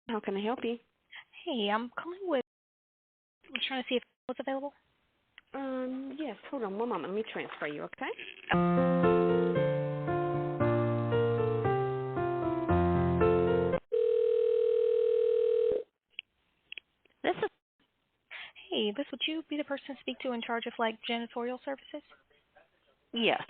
How can I help you? Hey, I'm calling with. I'm trying to see if it was available. Yes, hold on one moment. Let me transfer you, okay? This is Hey, this would you be the person to speak to in charge of like janitorial services? yes.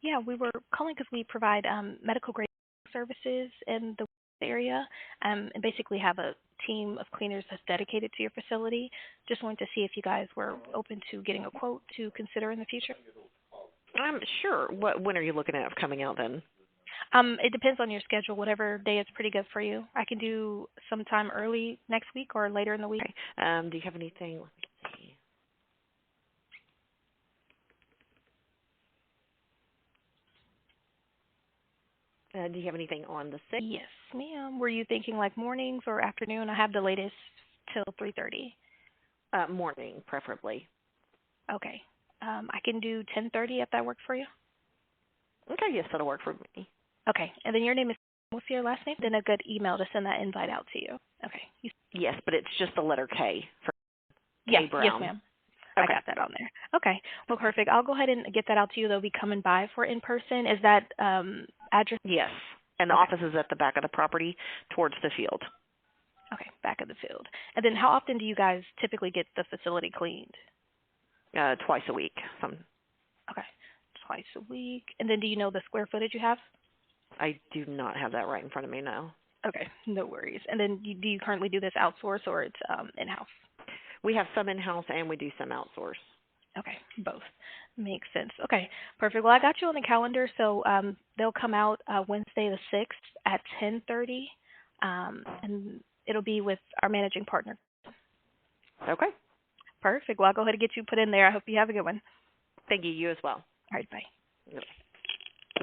Yeah, we were calling because we provide medical grade services in the area, and basically have a team of cleaners that's dedicated to your facility. Just wanted to see if you guys were open to getting a quote to consider in the future. I'm sure. When are you looking at coming out then? It depends on your schedule. Whatever day is pretty good for you. I can do sometime early next week or later in the week. Okay. Do you have anything? Let me see. Do you have anything on the 6th? Yes, ma'am. Were you thinking like mornings or afternoon? I have the latest till 3:30. Morning, preferably. Okay. I can do 10:30 if that works for you. Okay, yes, that'll work for me. Okay. And then your name is, what's your last name? Then a good email to send that invite out to you. Okay. Yes, but it's just the letter K for Yeah. K Yes, Brown. ma'am. I Okay. got that on there. Okay. Well, perfect. I'll go ahead and get that out to you. They'll be coming by for in person. Is that address? Yes, and the Okay. office is at the back of the property towards the field. Okay. Back of the field. And then how often do you guys typically get the facility cleaned? Twice a week. Okay. Twice a week. And then do you know the square footage you have? I do not have that right in front of me now. Okay, no worries. And then do you currently do this outsource or it's in-house? We have some in-house and we do some outsource. Okay, both. Makes sense. Okay, perfect. Well, I got you on the calendar, so they'll come out Wednesday the 6th at 10:30, and it'll be with our managing partner. Okay. Perfect. Well, I'll go ahead and get you put in there. I hope you have a good one. Thank you. You as well. All right, bye. Bye.